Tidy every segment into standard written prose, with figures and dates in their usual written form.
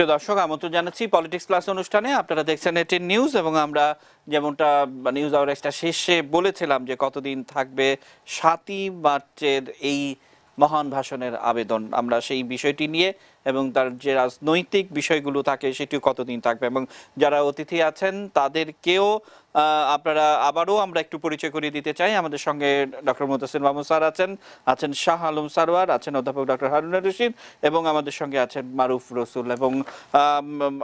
প্রিয় দর্শক, আমন্ত্রণ জানাচ্ছি পলিটিক্স প্লাস অনুষ্ঠানে। আপনারা দেখছেন এটিএন নিউজ এবং আমরা যেমনটা নিউজ আওয়ারটা শেষে বলেছিলাম যে কতদিন থাকবে ৭ই মার্চের এই মহান ভাষণের আবেদন, আমরা সেই বিষয়টি নিয়ে এবং তার যে রাজনৈতিক বিষয়গুলো থাকে সেটিও কতদিন থাকবে এবং যারা অতিথি আছেন তাদেরকেও আপনারা আবারও আমরা একটু পরিচয় করিয়ে দিতে চাই। আমাদের সঙ্গে ডক্টর মুতাসির মাহমুদ স্যার আছেন শাহ আলম সারওয়ার, আছেন অধ্যাপক ডক্টর হারুন রশিদ এবং আমাদের সঙ্গে আছেন মারুফ রসুল। এবং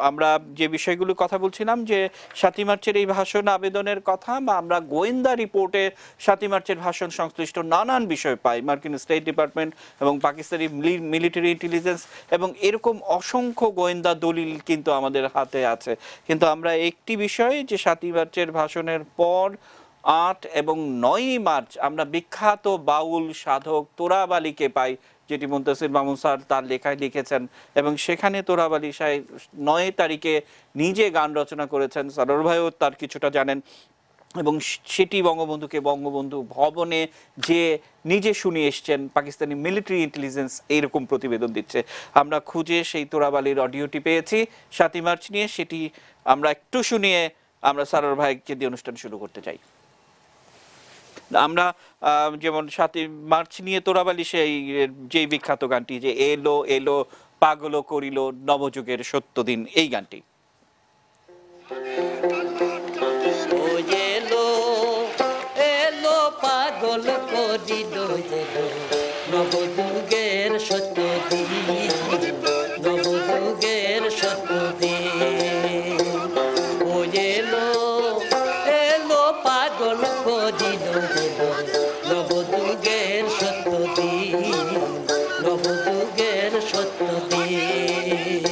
আমরা যে বিষয়গুলো কথা বলছিলাম যে ৭ই মার্চের এই ভাষণ আবেদনের কথা, বা আমরা গোয়েন্দা রিপোর্টে ৭ই মার্চের ভাষণ সংশ্লিষ্ট নানান বিষয় পাই, মার্কিন স্টেট ডিপার্টমেন্ট এবং পাকিস্তানি মিলিটারি ইন্টেলিজেন্স এবং এরকম অসংখ্য গোয়েন্দা দলিল কিন্তু আমাদের হাতে আছে। কিন্তু আমরা একটি বিষয় যে ৭ই মার্চের ভাষণের পর ৮ এবং ৯ই মার্চ আমরা বিখ্যাত বাউল সাধক তোরাব আলীকে পাই, যেটি মুনতাসির মাহমুদ স্যার তার লেখায় লিখেছেন এবং সেখানে তোরাব আলী সাহেব ৯ তারিখে নিজে গান রচনা করেছেন। সরোর ভাইও তার কিছুটা জানেন এবং সেটি বঙ্গবন্ধুকে বঙ্গবন্ধু ভবনে যে নিজে শুনে এসছেন, পাকিস্তানি মিলিটারি ইন্টেলিজেন্স এইরকম প্রতিবেদন দিচ্ছে। আমরা খুঁজে সেই তোরাব আলীর অডিওটি পেয়েছি ৭ই মার্চ নিয়ে, সেটি আমরা একটু শুনিয়ে আমরা সরোর ভাইকে দিয়ে অনুষ্ঠান শুরু করতে চাই। আমরা যেমন ৭ই মার্চ নিয়ে তোরাব আলী সেই যেই বিখ্যাত গানটি যে এলো এলো পাগল করিল নবযুগের সত্য দিন, এই গানটি পাগল করিল নবযুগের সত্য দিন, নবযুগের সত্য দিন। ও এলো এলো পাগল করিল নবযুগের সত্য দিন, নবযুগের সত্য দিন।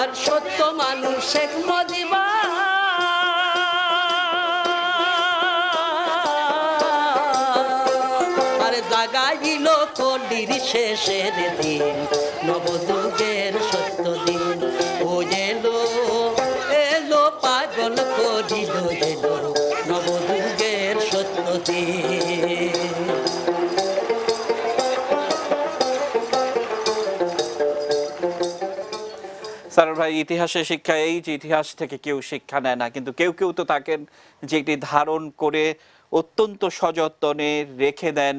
আর সত্য মানুষ শেখ মুজিবা জাগাইল কলির শেষের দিন, নবযুগের সত্য দিন। ও এলো এলো পাগল করিল এলো নবযুগের সত্য দিন। স্যার ভাই, ইতিহাসের শিক্ষা এই যে ইতিহাস থেকে কেউ শিক্ষা নেয় না, কিন্তু কেউ কেউ তো থাকেন যে এটি ধারণ করে অত্যন্ত সযত্নে রেখে দেন।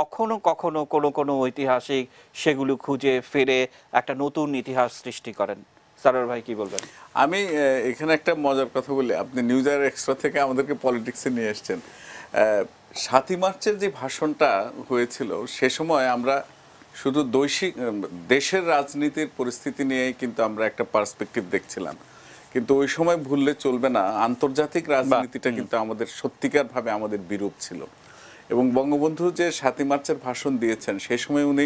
কখনো কখনো কোনো কোনো ঐতিহাসিক সেগুলো খুঁজে ফিরে একটা নতুন ইতিহাস সৃষ্টি করেন। সারোর ভাই কি বলবেন? আমি এখানে একটা মজার কথা বলি, আপনি নিউজ আর এক্সট্রা থেকে আমাদেরকে পলিটিক্সে নিয়ে এসছেন। ৭ই মার্চের যে ভাষণটা হয়েছিল সে সময় আমরা শুধু দেশের রাজনীতির পরিস্থিতি নিয়েই কিন্তু আমরা একটা পার্সপেক্টিভ দেখছিলাম, কিন্তু ওই সময় ভুললে চলবে না, আন্তর্জাতিক রাজনীতিটা কিন্তু আমাদের সত্যিকারভাবে আমাদের বিরূপ ছিল। এবং বঙ্গবন্ধু যে ৭ই মার্চের ভাষণ দিয়েছেন সেই সময় উনি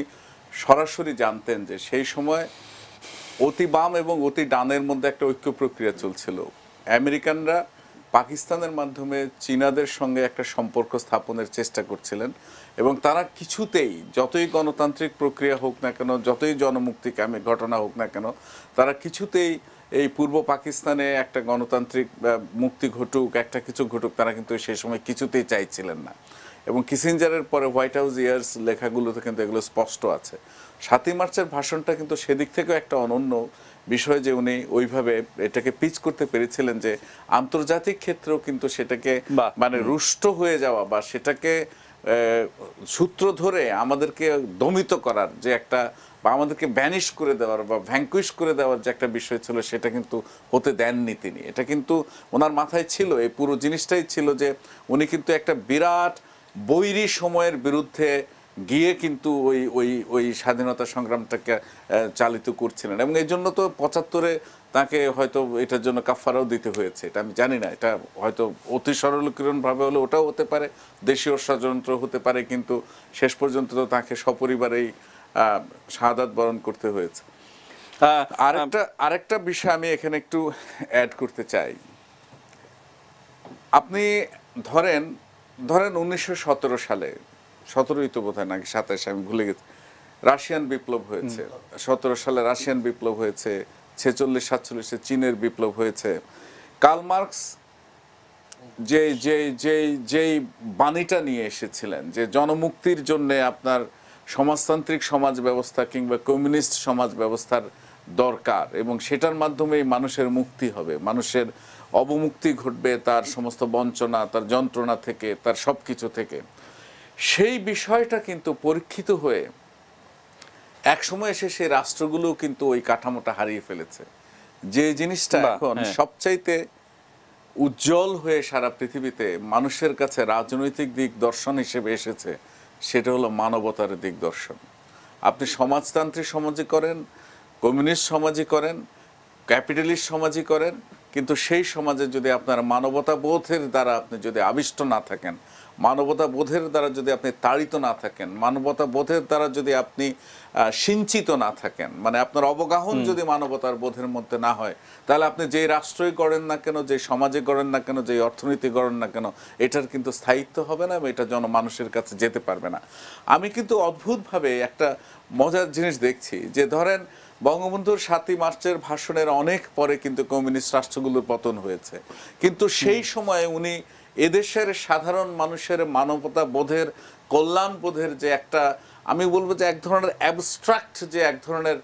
সরাসরি জানতেন যে সেই সময় অতি বাম এবং অতি ডানের মধ্যে একটা ঐক্য প্রক্রিয়া চলছিল। আমেরিকানরা পাকিস্তানের মাধ্যমে চীনাদের সঙ্গে একটা সম্পর্ক স্থাপনের চেষ্টা করছিলেন এবং তারা কিছুতেই, যতই গণতান্ত্রিক প্রক্রিয়া হোক না কেন, যতই জনমুক্তি ঘটনা হোক না কেন, তারা কিছুতেই এই পূর্ব পাকিস্তানে একটা গণতান্ত্রিক মুক্তি ঘটুক, একটা কিছু ঘটুক, তারা কিন্তু সেই সময় কিছুতেই চাইছিলেন না। এবং কিসিঞ্জারের পরে হোয়াইট হাউস ইয়ার্স লেখাগুলোতে কিন্তু এগুলো স্পষ্ট আছে। ৭ই মার্চের ভাষণটা কিন্তু সেদিক থেকেও একটা অনন্য বিষয় যে উনি ওইভাবে এটাকে পিচ করতে পেরেছিলেন যে আন্তর্জাতিক ক্ষেত্রেও কিন্তু সেটাকে মানে রুষ্ট হয়ে যাওয়া বা সেটাকে সূত্র ধরে আমাদেরকে দমিত করার যে একটা, বা আমাদেরকে ভ্যানিশ করে দেওয়ার বা ভ্যাঙ্কুইশ করে দেওয়ার যে একটা বিষয় ছিল সেটা কিন্তু হতে দেননি তিনি। এটা কিন্তু ওনার মাথায় ছিল, এই পুরো জিনিসটাই ছিল যে উনি কিন্তু একটা বিরাট বৈরী সময়ের বিরুদ্ধে গিয়ে কিন্তু ওই ওই ওই স্বাধীনতা সংগ্রামটাকে চালিত করছিলেন। এবং এই জন্য তো ৭৫-এ তাকে হয়তো এটার জন্য কাফারাও দিতে হয়েছে, এটা আমি জানি না, এটা হয়তো অতি সরলীকরণভাবে হলে ওটাও হতে পারে, দেশীয় ষড়যন্ত্র হতে পারে, কিন্তু শেষ পর্যন্ত তো তাকে সপরিবারেই শাহাদাত বরণ করতে হয়েছে। আরেকটা বিষয় আমি এখানে একটু অ্যাড করতে চাই। আপনি ধরেন 1917 সালে, 17ই তো বোধ হয় নাকি 27, আমি ভুলে গেছি, রাশিয়ান বিপ্লব হয়েছে। 17 সালে রাশিয়ান বিপ্লব হয়েছে, 46-47 চীনের বিপ্লব হয়েছে। কার্ল মার্কস যেই বাণীটা নিয়ে এসেছিলেন যে জনমুক্তির জন্য আপনার সমাজতান্ত্রিক সমাজ ব্যবস্থা কিংবা কমিউনিস্ট সমাজ ব্যবস্থার দরকার এবং সেটার মাধ্যমেই মানুষের মুক্তি হবে, মানুষের অবমুক্তি ঘটবে তার সমস্ত বঞ্চনা, তার যন্ত্রণা থেকে, তার সব কিছু থেকে। সেই বিষয়টা কিন্তু পরীক্ষিত হয়ে একসময় এসে সেই রাষ্ট্রগুলো কিন্তু ওই কাঠামোটা হারিয়ে ফেলেছে। যে জিনিসটা এখন সবচাইতে উজ্জ্বল হয়ে সারা পৃথিবীতে মানুষের কাছে রাজনৈতিক দিক দর্শন হিসেবে এসেছে, সেটা হলো মানবতার দিক দর্শন। আপনি সমাজতান্ত্রিক সমাজে করেন, কমিউনিস্ট সমাজে করেন, ক্যাপিটালিস্ট সমাজে করেন, কিন্তু সেই সমাজে যদি আপনার মানবতা বোধের দ্বারা আপনি যদি আবিষ্ট না থাকেন, মানবতা বোধের দ্বারা যদি আপনি তাড়িত না থাকেন, মানবতা বোধের দ্বারা যদি আপনি সিঞ্চিত না থাকেন, মানে আপনার অবগাহন যদি মানবতার বোধের মধ্যে না হয়, তাহলে আপনি যেই রাষ্ট্রই করেন না কেন, যে সমাজে করেন না কেন, যেই অর্থনীতি করেন না কেন, এটার কিন্তু স্থায়িত্ব হবে না এবং এটা মানুষের কাছে যেতে পারবে না। আমি কিন্তু অদ্ভুতভাবে একটা মজার জিনিস দেখছি যে ধরেন বঙ্গবন্ধুর ৭ই মার্চের ভাষণের অনেক পরে কিন্তু কমিউনিস্ট রাষ্ট্রগুলোর পতন হয়েছে, কিন্তু সেই সময়ে উনি এদেশের সাধারণ মানুষের মানবতা বোধের, কল্যাণ বোধের যে একটা, আমি বলবো যে এক ধরনের অ্যাবস্ট্রাক্ট যে এক ধরনের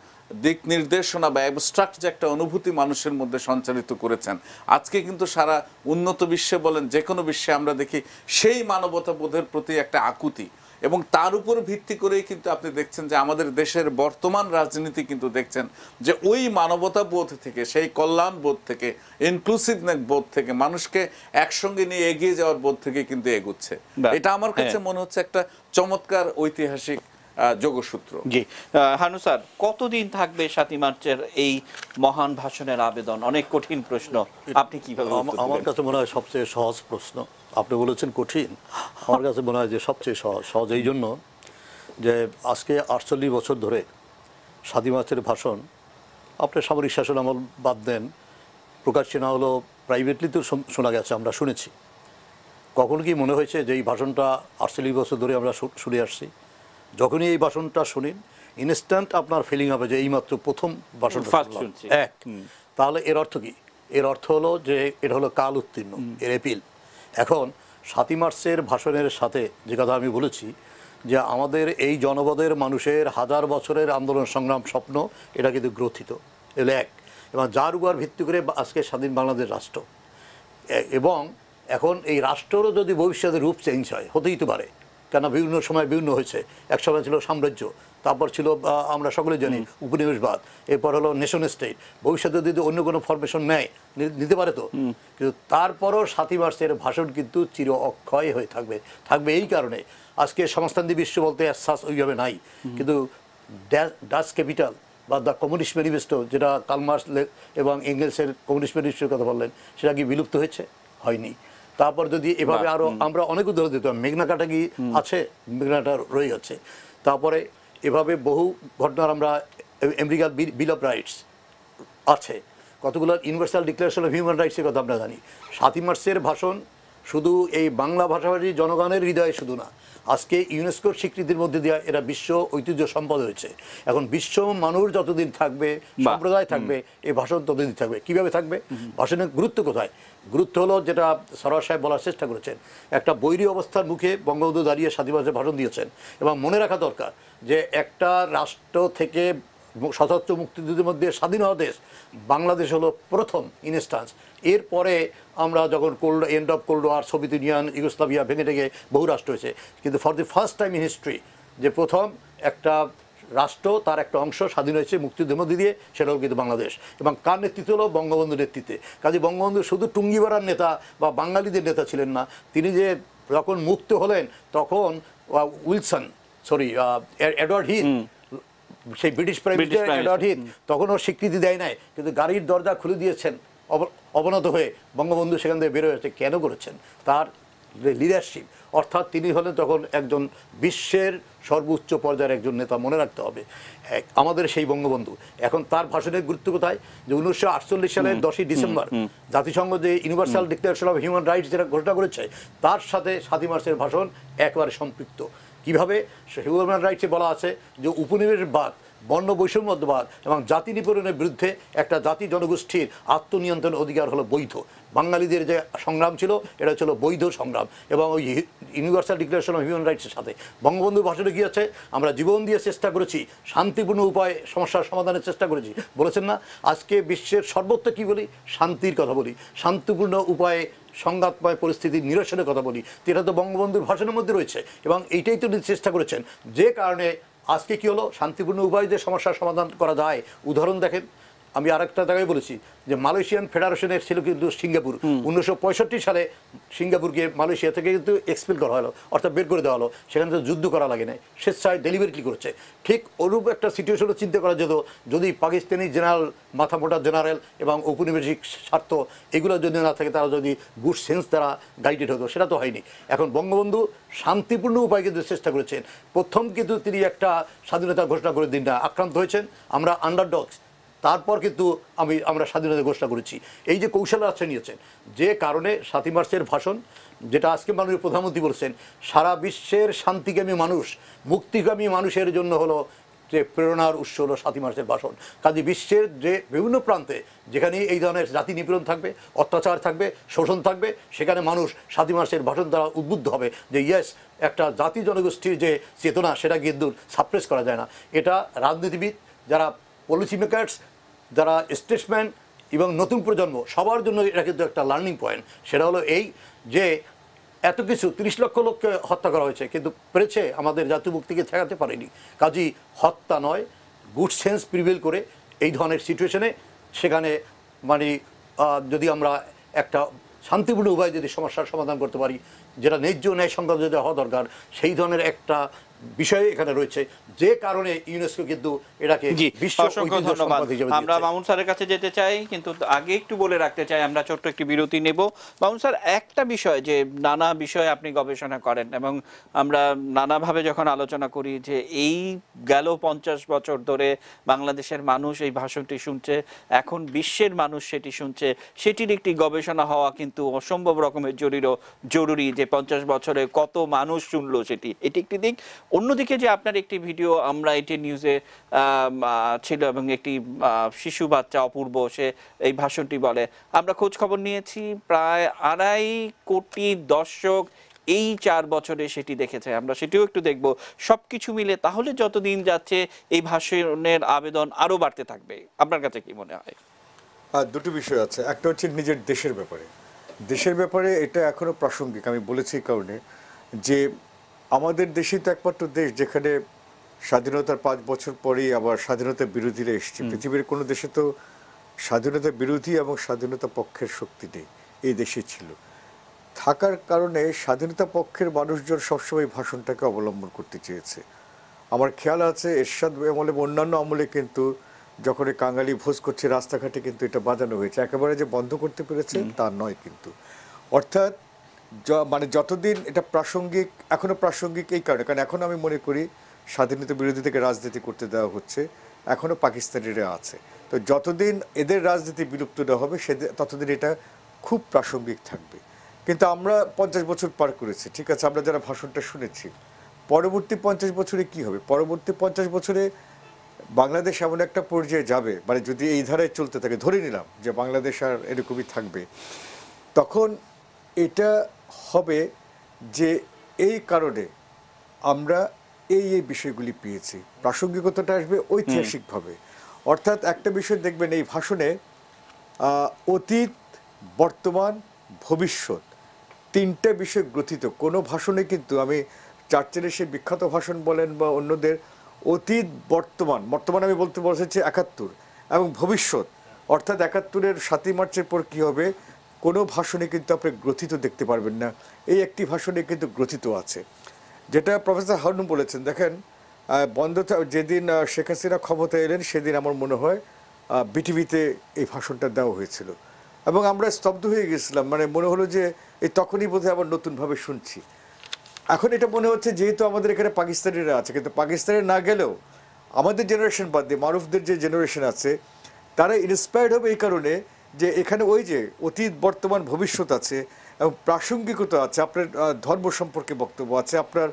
দিক নির্দেশনা বা অ্যাবস্ট্রাক্ট যে একটা অনুভূতি মানুষের মধ্যে সঞ্চালিত করেছেন। আজকে কিন্তু সারা উন্নত বিশ্বে বলেন, যে কোনো বিশ্বে আমরা দেখি সেই মানবতা বোধের প্রতি একটা আকুতি, এবং তার উপর ভিত্তি করেই কিন্তু আপনি দেখছেন যে আমাদের দেশের বর্তমান রাজনীতি কিন্তু দেখছেন যে ওই মানবতা বোধ থেকে, সেই কল্যাণ বোধ থেকে, ইনক্লুসিভনেস বোধ থেকে, মানুষকে একসঙ্গে নিয়ে এগিয়ে যাওয়ার বোধ থেকে কিন্তু এগুচ্ছে। এটা আমার কাছে মনে হচ্ছে একটা চমৎকার ঐতিহাসিক যোগসূত্র। জি, হানু স্যার, কতদিন থাকবে ৭ই মার্চের এই মহান ভাষণের আবেদন? অনেক কঠিন প্রশ্ন, আপনি কিভাবে? আমার কাছে মনে হয় সবচেয়ে সহজ প্রশ্ন। আপনি বলেছেন কঠিন, আমার কাছে মনে হয় যে সবচেয়ে সহজ এই জন্য যে আজকে ৪৮ বছর ধরে ৭ই মার্চের ভাষণ, আপনি সামরিক শাসন আমল বাদ দেন, প্রকাশ্যে না হলেও প্রাইভেটলি তো শোনা গেছে, আমরা শুনেছি। কখন কি মনে হয়েছে যে এই ভাষণটা ৪৮ বছর ধরে আমরা শুনে আসছি? যখনই এই ভাষণটা শুনেন, ইনস্ট্যান্ট আপনার ফিলিং হবে যে এইমাত্র প্রথম ভাষণটা শুনছি। তাহলে এর অর্থ কি? এর অর্থ হলো যে এটা হলো কাল উত্তীর্ণ, এর এপিল। এখন ৭ই মার্চের ভাষণের সাথে যে কথা আমি বলেছি যে আমাদের এই জনপদের মানুষের হাজার বছরের আন্দোলন সংগ্রাম স্বপ্ন, এটা কিন্তু গ্রথিত, এগুলো এক, এবং যার উপর ভিত্তি করে আজকে স্বাধীন বাংলাদেশ রাষ্ট্র। এবং এখন এই রাষ্ট্রেরও যদি ভবিষ্যতে রূপ চেঞ্জ হয়, হতেই তো পারে, কেন বিভিন্ন সময় বিভিন্ন হয়েছে। এক সময় ছিল সাম্রাজ্য, তারপর ছিল আমরা সকলে জানি উপনিবেশবাদ, এরপর হলো নেশন স্টেট। ভবিষ্যতে যদি অন্য কোনো ফরমেশন নেয়, নিতে পারে তো, কিন্তু তারপরও ৭ই মার্চের ভাষণ কিন্তু চির অক্ষয় হয়ে থাকবে। এই কারণে আজকে সমাজতান্ত্রিক বিশ্ব বলতে আশ্বাস ওইভাবে নাই, কিন্তু ডাচ ক্যাপিটাল বা দ্য কমিউনিস্ট ম্যানিফেস্টো, যেটা কার্ল মার্কস এবং এঙ্গেলসের কমিউনিস্ট ম্যানিফেস্টোর কথা বললেন, সেটা কি বিলুপ্ত হয়েছে? হয়নি। তারপর যদি এভাবে আরও আমরা অনেক উদাহরণ দিতাম, মেঘনা কাটা কি আছে, মেঘনাটা রয়ে যাচ্ছে। তারপরে এভাবে বহু ঘটনার আমরা, আমেরিকার বিল অফ রাইটস আছে, কতগুলো ইউনিভার্সাল ডিক্লারেশন অফ হিউম্যান রাইটসের কথা আমরা জানি। ৭ই মার্চের ভাষণ শুধু এই বাংলা ভাষাভাষী জনগণের হৃদয়ে শুধু না, আজকে ইউনেস্কোর স্বীকৃতির মধ্যে দিয়ে এরা বিশ্ব ঐতিহ্য সম্পদ হয়েছে। এখন বিশ্ব মানুষ যতদিন থাকবে, সম্প্রদায় থাকবে, এই ভাষণ ততদিন থাকবে। কীভাবে থাকবে? ভাষণের গুরুত্ব কোথায়? গুরুত্ব হলো যেটা সরোয়ার সাহেব বলার চেষ্টা করেছেন, একটা বৈরী অবস্থার মুখে বঙ্গবন্ধু দাঁড়িয়ে ৭ই মার্চের ভাষণ দিয়েছেন। এবং মনে রাখা দরকার যে একটা রাষ্ট্র থেকে সশস্ত্র মুক্তিযুদ্ধের মধ্যে স্বাধীন হওয়া দেশ বাংলাদেশ হলো প্রথম ইনস্টান্স। এরপরে আমরা যখন end of cold war, Soviet Union, Yugoslavia ভেঙে টেঙে বহু রাষ্ট্র হয়েছে, কিন্তু for the first time in history যে প্রথম একটা রাষ্ট্র, তার একটা অংশ স্বাধীন হয়েছে মুক্তিযুদ্ধের মধ্যে দিয়ে, সেটা হল কিন্তু বাংলাদেশ। এবং কার নেতৃত্ব হলো? বঙ্গবন্ধুর নেতৃত্বে। কাজে বঙ্গবন্ধু শুধু টুঙ্গিপাড়ার নেতা বা বাঙালিদের নেতা ছিলেন না, তিনি যে যখন মুক্ত হলেন তখন এডওয়ার্ড হিথ, সেই British prime minister Edward Heath, তখনও স্বীকৃতি দেয় নাই, কিন্তু গাড়ির দরজা খুলে দিয়েছেন অবনত হয়ে। বঙ্গবন্ধু সেখান থেকে বেরোয় হয়েছে, কেন করেছেন? তার লিডারশিপ, অর্থাৎ তিনি হলেন তখন একজন বিশ্বের সর্বোচ্চ পর্যায়ের একজন নেতা। মনে রাখতে হবে আমাদের সেই বঙ্গবন্ধু। এখন তার ভাষণের গুরুত্ব কোথায়? যে 1948 সালের 10ই ডিসেম্বর জাতিসংঘ যে universal declaration of human rights যেটা ঘোষণা করেছে, তার সাথে ৭ই মার্চের ভাষণ একেবারে সম্পৃক্ত। কিভাবে? হিউম্যান রাইটসে বলা আছে যে উপনিবেশবাদ, বর্ণ বৈষম্যবাদ এবং জাতি নিপীড়নের বিরুদ্ধে একটা জাতি জনগোষ্ঠীর আত্মনিয়ন্ত্রণ অধিকার হলো বৈধ। বাঙালিদের যে সংগ্রাম ছিল এটা ছিল বৈধ সংগ্রাম, এবং ওই ইউনিভার্সাল ডিক্লারেশন অফ হিউম্যান রাইটসের সাথে বঙ্গবন্ধুর ভাষণে কি আছে, আমরা জীবন দিয়ে চেষ্টা করেছি, শান্তিপূর্ণ উপায়ে সমস্যার সমাধানের চেষ্টা করেছি, বলেছেন না? আজকে বিশ্বের সর্বত্র কি বলি, শান্তির কথা বলি, শান্তিপূর্ণ উপায়ে সংঘাতময় পরিস্থিতির নিরসনের কথা বলি। এটা তো বঙ্গবন্ধুর ভাষণের মধ্যে রয়েছে, এবং এইটাই তো চেষ্টা করেছেন। যে কারণে আজকে কি হলো, শান্তিপূর্ণ উপায়ে যে সমস্যার সমাধান করা যায়, উদাহরণ দেখেন, আমি আরেকটা জায়গায় বলেছি যে মালয়েশিয়ান ফেডারেশনের ছিল কিন্তু সিঙ্গাপুর। 1965 সালে সিঙ্গাপুরকে মালয়েশিয়া থেকে কিন্তু এক্সপেল করা হলো, অর্থাৎ বের করে দেওয়া হলো। সেখানে তো যুদ্ধ করা লাগে নাই, স্বেচ্ছায় ডেলিভারিটলি করেছে। ঠিক অনুরূপ একটা সিচুয়েশনও চিন্তা করা যেত যদি পাকিস্তানি জেনারেল, মাথামোটা জেনারেল এবং ঔপনিবেশিক স্বার্থ এগুলো যদি না থাকে, তারা যদি গুড সেন্স দ্বারা গাইডেড হতো, সেটা তো হয়নি। এখন বঙ্গবন্ধু শান্তিপূর্ণ উপায় কিন্তু চেষ্টা করেছেন। প্রথম কিন্তু তিনি একটা স্বাধীনতা ঘোষণা করে দিন না, আক্রান্ত হয়েছেন, আমরা আন্ডারডগস, তারপর কিন্তু আমরা স্বাধীনতা ঘোষণা করেছি। এই যে কৌশল আছে নিয়েছেন, যে কারণে 7 মার্চের ভাষণ, যেটা আজকে মাননীয় প্রধানমন্ত্রী বলছেন, সারা বিশ্বের শান্তিকামী মানুষ, মুক্তিকামী মানুষের জন্য হলো যে প্রেরণার উৎস হলো 7 মার্চের ভাষণ। কাজে বিশ্বের যে বিভিন্ন প্রান্তে যেখানে এই ধরনের জাতি নিপীড়ন থাকবে, অত্যাচার থাকবে, শোষণ থাকবে, সেখানে মানুষ 7 মার্চের ভাষণ দ্বারা উদ্বুদ্ধ হবে যে ইয়েস, একটা জাতি জনগোষ্ঠীর যে চেতনা সেটা কিন্তু সাপ্রেস করা যায় না। এটা রাজনীতিবিদ, যারা পলিসি মেকার্স, যারা স্টেটসম্যান এবং নতুন প্রজন্ম, সবার জন্য এটা কিন্তু একটা লার্নিং পয়েন্ট। সেটা হলো এই যে এত কিছু 30 লক্ষ লোককে হত্যা করা হয়েছে, কিন্তু পেরেছে আমাদের জাতীয় মুক্তিকে ঠেকাতে পারেনি। কাজেই হত্যা নয়, গুড সেন্স প্রিভেল করে এই ধরনের সিচুয়েশনে সেখানে মানে যদি আমরা একটা শান্তিপূর্ণ উপায়ে যদি সমস্যার সমাধান করতে পারি, যেটা ন্যায্য ন্যায়সঙ্গত যদি হওয়া দরকার, সেই ধরনের একটা বিষয় এখানে রয়েছে, যে কারণে ইউনেস্কো কিন্তু এটাকে বিশ্ব ঐতিহ্য সম্পদ হিসেবে দিয়েছে। আমরা মামুন স্যারের কাছে যেতে চাই, কিন্তু আগে একটু বলে রাখতে চাই, আমরা ছোট্ট একটি বিরতি নেব। মামুন স্যার, একটা বিষয় যে নানা বিষয়ে আপনি গবেষণা করেন এবং আমরা নানাভাবে যখন আলোচনা করি যে এই গেল 50 বছর ধরে বাংলাদেশের মানুষ এই ভাষণটি শুনছে, এখন বিশ্বের মানুষ সেটি শুনছে, সেটির একটি গবেষণা হওয়া কিন্তু অসম্ভব রকমের জরুরি যে 50 বছরে কত মানুষ শুনলো সেটি, এটি একটি দিক। অন্যদিকে যে আপনার একটি ভিডিও আমরা এটি নিউজে ছিল এবং একটি শিশু বাচ্চা অপূর্ব, সে এই ভাষণটি বলে, আমরা খোঁজ খবর নিয়েছি, প্রায় 2.5 কোটি দর্শক এই 4 বছরে সেটি দেখেছে। আমরা সেটিও একটু দেখব। সবকিছু মিলে তাহলে যতদিন যাচ্ছে এই ভাষণের আবেদন আরো বাড়তে থাকবে, আপনার কাছে কি মনে হয়? দুটো বিষয় আছে। একটা হচ্ছে নিজের দেশের ব্যাপারে এটা এখনো প্রাসঙ্গিক। আমি বলেছি এই কারণে যে আমাদের দেশই তো একমাত্র দেশ যেখানে স্বাধীনতার 5 বছর পরেই আবার স্বাধীনতা বিরোধীরা এসছে। পৃথিবীর কোনো দেশে তো স্বাধীনতা বিরোধী এবং স্বাধীনতা পক্ষের শক্তি নেই, এই দেশে ছিল। থাকার কারণে স্বাধীনতা পক্ষের মানুষজন সবসময় ভাষণটাকে অবলম্বন করতে চেয়েছে। আমার খেয়াল আছে এরশাদ আমলে, অন্যান্য আমলে কিন্তু যখন কাঙালি ভোজ করছে রাস্তাঘাটে কিন্তু এটা বাজানো হয়েছে। একেবারে যে বন্ধ করতে পেরেছে তা নয় কিন্তু। অর্থাৎ মানে যতদিন এটা প্রাসঙ্গিক, এখনও প্রাসঙ্গিক এই কারণে, কারণ এখন আমি মনে করি স্বাধীনতা বিরোধী থেকে রাজনীতি করতে দেওয়া হচ্ছে, এখনও পাকিস্তানিরা আছে। তো যতদিন এদের রাজনীতি বিলুপ্ত না হবে ততদিন এটা খুব প্রাসঙ্গিক থাকবে। কিন্তু আমরা 50 বছর পার করেছি, ঠিক আছে, আমরা যারা ভাষণটা শুনেছি, পরবর্তী 50 বছরে কি হবে? পরবর্তী 50 বছরে বাংলাদেশ এমন একটা পর্যায়ে যাবে, মানে যদি এই ধারায় চলতে থাকে, ধরে নিলাম যে বাংলাদেশ আর এরকমই থাকবে, তখন এটা হবে যে এই কারণে আমরা এই বিষয়গুলি পেয়েছি। প্রাসঙ্গিকতাটা আসবে ঐতিহাসিকভাবে। অর্থাৎ একটা বিষয় দেখবেন এই ভাষণে অতীত, বর্তমান, ভবিষ্যৎ 3টে বিষয় গ্রথিত। কোনো ভাষণে কিন্তু আমি চার্চিলের সেই বিখ্যাত ভাষণ বলেন বা অন্যদের অতীত, বর্তমান আমি বলতে বসেছি 71 এবং ভবিষ্যৎ, অর্থাৎ 71-এর 7 মার্চের পর কী হবে, কোনো ভাষণে কিন্তু আপনি গ্রথিত দেখতে পারবেন না। এই একটি ভাষণে কিন্তু গ্রথিত আছে, যেটা প্রফেসর হারুন বলেছেন। দেখেন যেদিন শেখ হাসিনা ক্ষমতায় এলেন সেদিন আমার মনে হয় বিটিভিতে এই ভাষণটা দেওয়া হয়েছিল এবং আমরা স্তব্ধ হয়ে গেছিলাম। মানে মনে হলো যে এই তখনই বোধহয় আবার নতুনভাবে শুনছি। এখন এটা মনে হচ্ছে যেহেতু আমাদের এখানে পাকিস্তানিরা আছে, কিন্তু পাকিস্তানে না গেলেও আমাদের জেনারেশন বাদ দিয়ে মারুফদের যে জেনারেশন আছে তারা ইন্সপায়ার্ড হবে এই কারণে যে এখানে ওই যে অতীত, বর্তমান, ভবিষ্যৎ আছে এবং প্রাসঙ্গিকতা আছে। আপনার ধর্ম সম্পর্কে বক্তব্য আছে, আপনার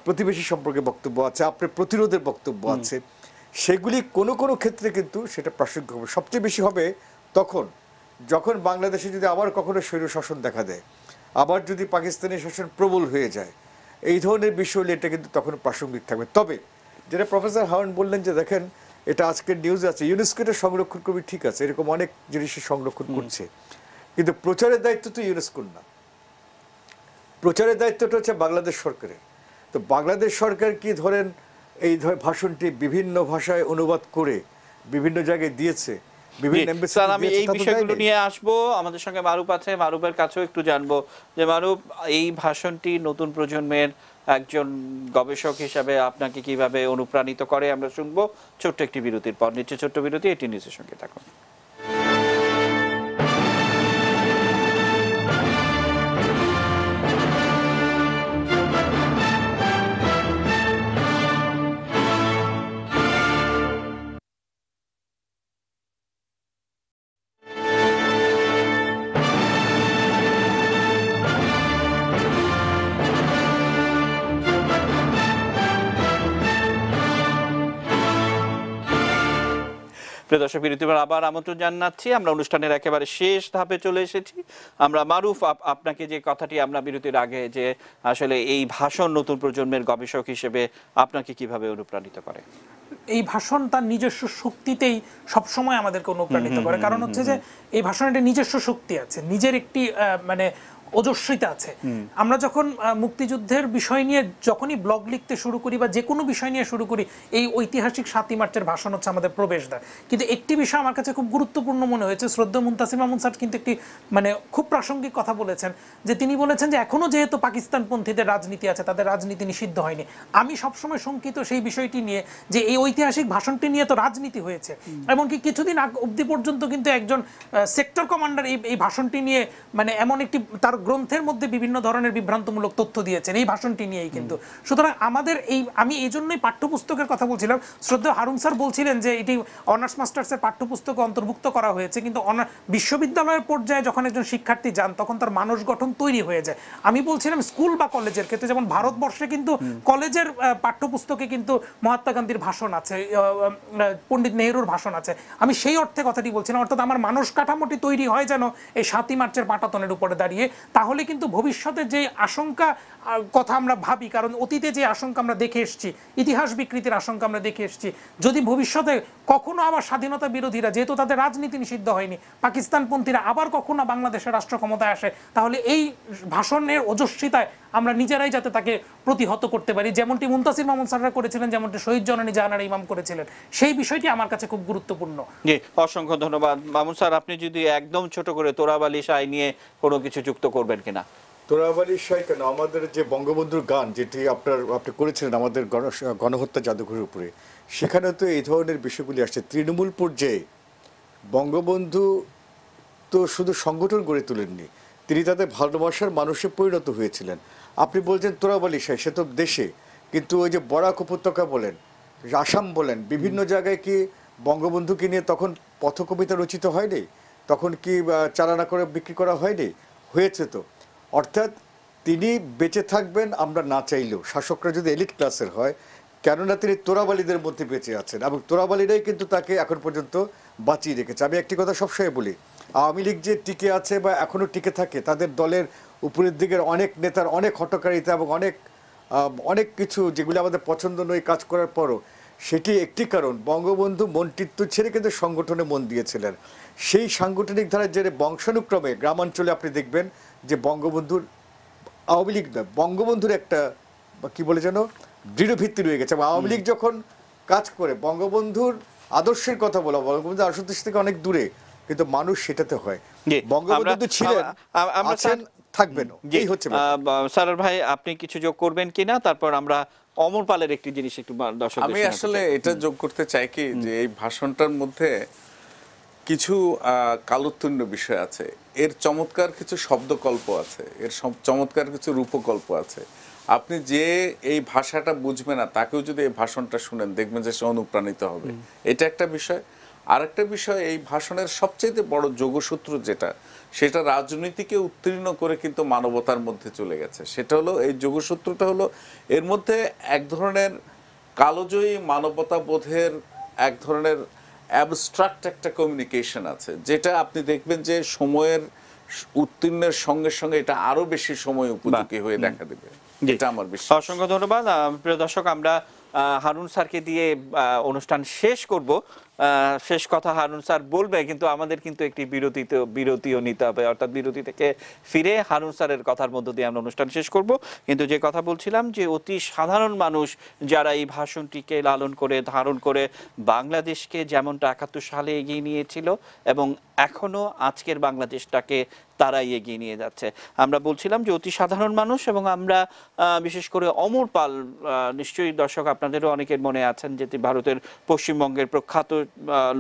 প্রতিবেশী সম্পর্কে বক্তব্য আছে, আপনার প্রতিরোধের বক্তব্য আছে। সেগুলি কোনো কোনো ক্ষেত্রে কিন্তু সেটা প্রাসঙ্গিক হবে। সবচেয়ে বেশি হবে তখন যখন বাংলাদেশে যদি আবার কখনো স্বৈর শাসন দেখা দেয়, আবার যদি পাকিস্তানি শাসন প্রবল হয়ে যায়, এই ধরনের বিষয় হলে এটা কিন্তু তখন প্রাসঙ্গিক থাকবে। তবে যেটা প্রফেসর হাওয়ান বললেন যে দেখেন এটা আজকের নিউজ আছে, ইউনেস্কো এটা সংরক্ষণ করবে, ঠিক আছে, এরকম অনেক জিনিসই সংরক্ষণ করছে, কিন্তু প্রচারের দায়িত্ব তো ইউনেস্কোর না, প্রচারের দায়িত্বটা হচ্ছে বাংলাদেশ সরকারের। তো বাংলাদেশ সরকার কি ধরেন এই ভাষণটি বিভিন্ন ভাষায় অনুবাদ করে বিভিন্ন জায়গায় দিয়েছে, বিভিন্ন স্যার আমি এই বিষয়গুলো নিয়ে আসবো, আমাদের সঙ্গে মারুফ আছে, মারুফের কাছেও একটু জানবো যে মারুফ এই ভাষণটি নতুন প্রজন্মের একজন গবেষক হিসাবে আপনাকে কিভাবে অনুপ্রাণিত করে আমরা শুনবো ছোট্ট একটি বিরতির পর। নিচে ছোট্ট বিরতি, এটি নিউজের সঙ্গে থাকুন। প্রিয় দর্শক, বিরতির আবার আমন্ত্রণ জানাচ্ছি। আমরা অনুষ্ঠানের একেবারে শেষ ধাপে চলে এসেছি। আমরা মারুফ, আপনাকে যে কথাটি আমরা বিরতির আগে যে আসলে এই ভাষণ নতুন প্রজন্মের গবেষক হিসেবে আপনাকে কিভাবে অনুপ্রাণিত করে? এই ভাষণ তার নিজস্ব শক্তিতেই সবসময় আমাদেরকে অনুপ্রাণিত করে। কারণ হচ্ছে যে এই ভাষণের একটা নিজস্ব শক্তি আছে, নিজের একটি মানে ওজস্বিতা আছে। আমরা যখন মুক্তিযুদ্ধের বিষয় নিয়ে যখনই ব্লগ লিখতে শুরু করি বা যে কোনো বিষয় নিয়ে শুরু করি, এই ঐতিহাসিক 7ই মার্চের ভাষণ হচ্ছে আমাদের প্রবেশদ্বার। কিন্তু একটি বিষয় আমার কাছে খুব গুরুত্বপূর্ণ মনে হয়েছে, শ্রদ্ধেয় মুনতাসির মামুন স্যার কিন্তু একটি মানে খুব প্রাসঙ্গিক কথা বলেছেন, যে তিনি বলেছেন যে এখনো যেহেতু পাকিস্তানপন্থীদের রাজনীতি আছে, তাদের রাজনীতি নিষিদ্ধ হয়নি। আমি সবসময় শঙ্কিত সেই বিষয়টি নিয়ে যে এই ঐতিহাসিক ভাষণটি নিয়ে তো রাজনীতি হয়েছে, এমনকি কিছুদিন অবধি পর্যন্ত কিন্তু একজন সেক্টর কমান্ডার এই ভাষণটি নিয়ে মানে এমন একটি তার গ্রন্থের মধ্যে বিভিন্ন ধরনের বিভ্রান্তমূলক তথ্য দিয়েছেন এই ভাষণটি নিয়েই। কিন্তু সুতরাং আমাদের আমি এই জন্যই পাঠ্যপুস্তকের কথা বলছিলাম। শ্রদ্ধেয় হারুন স্যার বলছিলেন যে এটি অনার্স মাস্টার্সের পাঠ্যপুস্তকে অন্তর্ভুক্ত করা হয়েছে, কিন্তু বিশ্ববিদ্যালয়ের পর্যায়ে যখন একজন শিক্ষার্থী যান তখন তার মানস গঠন তৈরি হয়ে যায়। আমি বলছিলাম স্কুল বা কলেজের ক্ষেত্রে, যেমন ভারতবর্ষে কিন্তু কলেজের পাঠ্যপুস্তকে কিন্তু মহাত্মা গান্ধীর ভাষণ আছে, পণ্ডিত নেহরুর ভাষণ আছে। আমি সেই অর্থে কথাটি বলছিলাম, অর্থাৎ আমার মানস কাঠামোটি তৈরি হয় যেন এই 7ই মার্চের পাটাতনের উপরে দাঁড়িয়ে। তাহলে কিন্তু ভবিষ্যতে যে আশঙ্কা কথা আমরা ভাবি, কারণ অতীতে যে আশঙ্কা আমরা দেখে এসেছি, ইতিহাস বিকৃতির আশঙ্কা আমরা দেখে এসেছি, যদি ভবিষ্যতে কখনো আবার স্বাধীনতা বিরোধীরা, যেহেতু তাদের রাজনীতি নিষিদ্ধ হয়নি, পাকিস্তানপন্থীরা আবার কখনো বাংলাদেশের রাষ্ট্র ক্ষমতায় আসে, তাহলে এই ভাষণের ওজস্বিতায় আমরা নিজেরাই যাতে তাকে প্রতিহত করতে পারি, যেমনটি মুনতাসির মামুন স্যাররা করেছিলেন, যেমনটি শহীদ জননী জাহানারা ইমাম করেছিলেন, সেই বিষয়টি আমার কাছে খুব গুরুত্বপূর্ণ। জি, অসংখ্য ধন্যবাদ মামুন স্যার। আপনি যদি একদম ছোট করে তোরাবালি শাহ নিয়ে কোনো কিছু যুক্ত করবেন কিনা? তোরাবালি শাহ কেন, আমাদের যে বঙ্গবন্ধুর গান যেটি আপনি করেছিলেন আমাদের গণহত্যা জাদুঘরের উপরে, সেখানে তো এই ধরনের বিষয়গুলি আসছে। তৃণমূল পর্যায়ে বঙ্গবন্ধু তো শুধু সংগঠন গড়ে তোলেননি, তিনি তাদের ভালোবাসার মানুষে পরিণত হয়েছিলেন। আপনি বলছেন তোরাবালি শাহ, সে তো দেশে, কিন্তু ওই যে বরাক উপত্যকা বলেন, আসাম বলেন, বিভিন্ন জায়গায় কি বঙ্গবন্ধুকে নিয়ে তখন পথকবিতা রচিত হয়নি? তখন কি চালানা করে বিক্রি করা হয়নি? হয়েছে তো। অর্থাৎ তিনি বেঁচে থাকবেন আমরা না চাইলেও, শাসকরা যদি এলিট ক্লাসের হয়, কেননা তিনি তোরাবালিদের মধ্যে বেঁচে আছেন এবং তোরাবালিরাই কিন্তু তাকে এখন পর্যন্ত বাঁচিয়ে রেখেছে। আমি একটি কথা সবসময় বলি, আওয়ামী লীগ যে টিকে আছে বা এখনও টিকে থাকে, তাদের দলের উপরের দিকের অনেক নেতার অনেক হটকারিতা এবং অনেক কিছু যেগুলি আমাদের পছন্দ নয় কাজ করার পরও, সেটি একটি কারণ, বঙ্গবন্ধু মন্ত্রিত্ব ছেড়ে কিন্তু সংগঠনে মন দিয়েছিলেন। সেই সাংগঠনিক ধারায় যে বংশানুক্রমে গ্রামাঞ্চলে আপনি দেখবেন যে বঙ্গবন্ধুর, আওয়ামী লীগ নয়, বঙ্গবন্ধুর একটা কি বলে যেন দৃঢ় ভিত্তি রয়ে গেছে। আওয়ামী লীগ যখন কাজ করে বঙ্গবন্ধুর আদর্শের কথা বলা, বঙ্গবন্ধু আদর্শ থেকে অনেক দূরে, কিন্তু মানুষ সেটাতে হয়। বঙ্গবন্ধু ছিলেন, আছেন, থাকবেন। এই হচ্ছে সারার ভাই, আপনি কিছু যোগ করবেন কিনা? তারপর আমরা অমর পালের একটি জিনিস একটু দর্শক, আমি আসলে এটা যোগ করতে চাই কি, যে এই ভাষণটার মধ্যে কিছু কালোত্তীর্ণ বিষয় আছে, এর চমৎকার কিছু শব্দকল্প আছে, এর চমৎকার কিছু রূপকল্প আছে। আপনি যে এই ভাষাটা বুঝবে না, তাকেও যদি এই ভাষণটা শুনেন দেখবেন যে সে অনুপ্রাণিত হবে। এটা একটা বিষয়। আরেকটা বিষয়, এই ভাষণের সবচেয়ে বড় যোগসূত্র যেটা, সেটা রাজনীতিকে উত্তীর্ণ করে কিন্তু মানবতার মধ্যে চলে গেছে। সেটা হলো, এই যোগসূত্রটা হলো এর মধ্যে এক ধরনের কালোজয়ী মানবতা বোধের এক ধরনের অ্যাবস্ট্রাক্ট একটা কমিউনিকেশন আছে, যেটা আপনি দেখবেন যে সময়ের উত্তীর্ণের সঙ্গে সঙ্গে এটা আরো বেশি সময় উপযোগী হয়ে দেখা দেবে, এটা আমার বিশ্বাস। অসংখ্য ধন্যবাদ। প্রিয় দর্শক, আমরা হারুন স্যারকে দিয়ে অনুষ্ঠান শেষ করব। শেষ কথা হারুন স্যার বলবে, কিন্তু আমাদের কিন্তু একটি বিরতিও নিতে হবে, অর্থাৎ বিরতি থেকে ফিরে হারুন স্যারের কথার মধ্য দিয়ে আমরা অনুষ্ঠান শেষ করব। কিন্তু যে কথা বলছিলাম যে অতি সাধারণ মানুষ যারা এই ভাষণটিকে লালন করে ধারণ করে বাংলাদেশকে যেমনটা ৭১ সালে এগিয়ে নিয়েছিল এবং এখনো আজকের বাংলাদেশটাকে তারাই এগিয়ে নিয়ে যাচ্ছে। আমরা বলছিলাম যে অতি সাধারণ মানুষ, এবং আমরা বিশেষ করে অমর পাল, নিশ্চয়ই দর্শক আপনাদেরও অনেকের মনে আছেন যে ভারতের পশ্চিমবঙ্গের প্রখ্যাত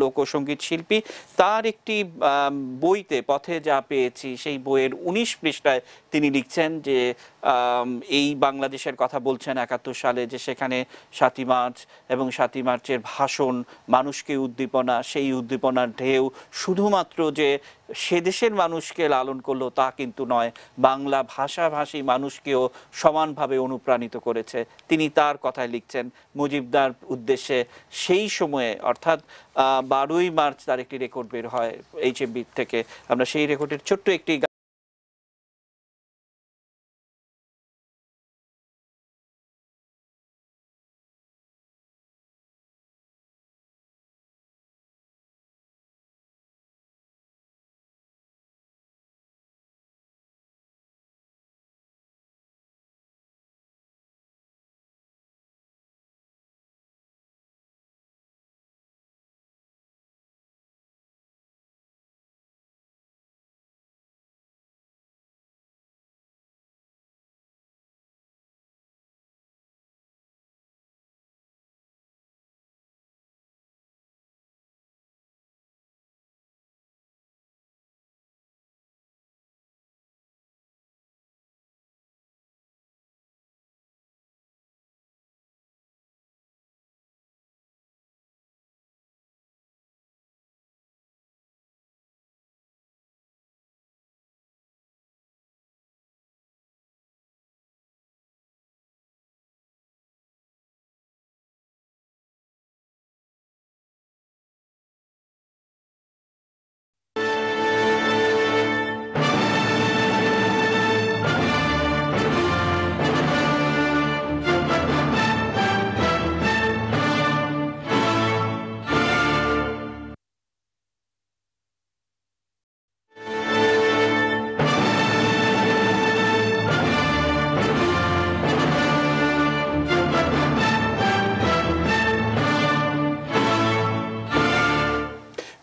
লোকসঙ্গীত শিল্পী, তার একটি বইতে পথে যা পেয়েছি সেই বইয়ের ১৯ পৃষ্ঠায় তিনি লিখছেন যে এই বাংলাদেশের কথা বলছেন ৭১ সালে, যে সেখানে ৭ই মার্চ এবং ৭ই মার্চের ভাষণ মানুষকে উদ্দীপনা, সেই উদ্দীপনার ঢেউ শুধুমাত্র যে সে দেশের মানুষকে লালন করলো তা কিন্তু নয়, বাংলা ভাষাভাষী মানুষকেও সমানভাবে অনুপ্রাণিত করেছে। তিনি তার কথায় লিখছেন মুজিবদার উদ্দেশ্যে সেই সময়ে, অর্থাৎ ১২ই মার্চ তার একটি রেকর্ড বের হয় HMV থেকে। আমরা সেই রেকর্ডের ছোট্ট একটি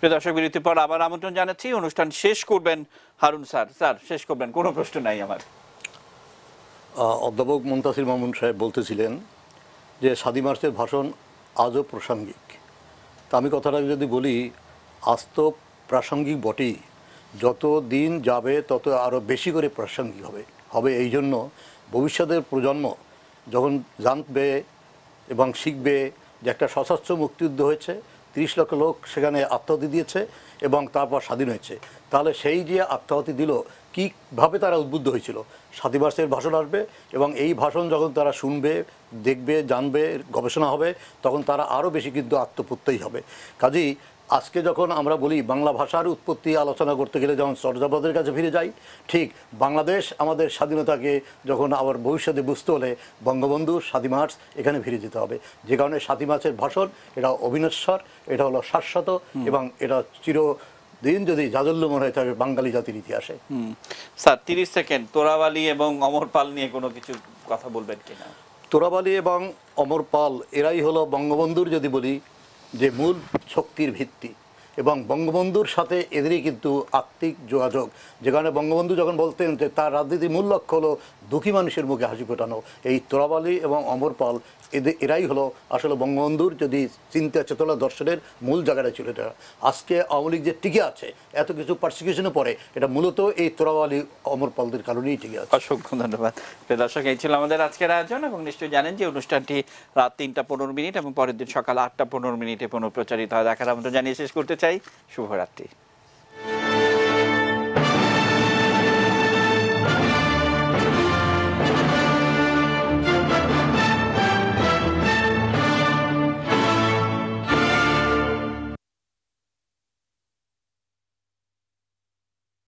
প্রিয় দর্শক, বিরতির পর আবার আমন্ত্রণ জানাচ্ছি। অনুষ্ঠান শেষ করবেন হারুন স্যার। স্যার শেষ করবেন, কোনো প্রশ্ন নাই আমার। অধ্যাপক মুনতাসির মামুন সাহেব বলতেছিলেন যে ৭ই মার্চের ভাষণ আজও প্রাসঙ্গিক। তা আমি কথাটা যদি বলি, আজ তো প্রাসঙ্গিক বটেই, যত দিন যাবে তত আরও বেশি করে প্রাসঙ্গিক হবে। এই জন্য ভবিষ্যতের প্রজন্ম যখন জানবে এবং শিখবে যে একটা সশস্ত্র মুক্তিযুদ্ধ হয়েছে, ৩০ লক্ষ লোক সেখানে আত্মাহুতি দিয়েছে এবং তারপর স্বাধীন হয়েছে, তাহলে সেই যে আত্মাহুতি দিল কীভাবে তারা উদ্বুদ্ধ হয়েছিল, ৭ই মার্চের ভাষণ আসবে এবং এই ভাষণ যখন তারা শুনবে, দেখবে, জানবে, গবেষণা হবে, তখন তারা আরও বেশি কিন্তু আত্মপ্রত্যয়ী হবে। কাজেই আজকে যখন আমরা বলি বাংলা ভাষার উৎপত্তি আলোচনা করতে গেলে যেমন চর্যাপদের কাছে ফিরে যাই, ঠিক বাংলাদেশ আমাদের স্বাধীনতাকে যখন আবার ভবিষ্যতে বুঝতে হলে বঙ্গবন্ধু ৭ই মার্চ এখানে ফিরে যেতে হবে। যে কারণে ৭ই মার্চের ভাষণ এটা অবিনশ্বর, এটা হলো শাশ্বত এবং এটা চিরদিন যদি জাজল্যময় হয়ে থাকে বাঙালি জাতির ইতিহাসে। স্যার 30 সেকেন্ড, তোরাবালি এবং অমর পাল নিয়ে কোনো কিছু কথা বলবেন কিনা? তোরাবালি এবং অমর পাল এরাই হলো বঙ্গবন্ধুর, যদি বলি যে মূল শক্তির ভিত্তি, এবং বঙ্গবন্ধুর সাথে এদেরই কিন্তু আত্মিক যোগাযোগ। যেখানে বঙ্গবন্ধু যখন বলতেন যে তার রাজনীতির মূল লক্ষ্য হলো দুঃখী মানুষের মুখে হাসি ফোটানো, এই তোরাবালি এবং অমর পাল এরাই হলো আসলে বঙ্গবন্ধুর যদি চিন্তা চেতনা দর্শনের মূল জায়গাটা ছিল। এটা আজকে আওয়ামী লীগ যে টিকে আছে এত কিছু পারসিকিউশনের পরে, এটা মূলত এই তোরাবালি অমর পালদের কারণেই টিকে আছে। অসংখ্য ধন্যবাদ। দর্শক, এই ছিল আমাদের আজকের আয়োজন, এবং নিশ্চয়ই জানেন যে অনুষ্ঠানটি রাত ৩টা ১৫ মিনিট এবং পরের দিন সকাল ৮টা ১৫ মিনিটে পুনঃপ্রচারিত হয়। দেখার আমন্ত্রণ জানিয়ে শেষ করতে চাই। শুভরাত্রি।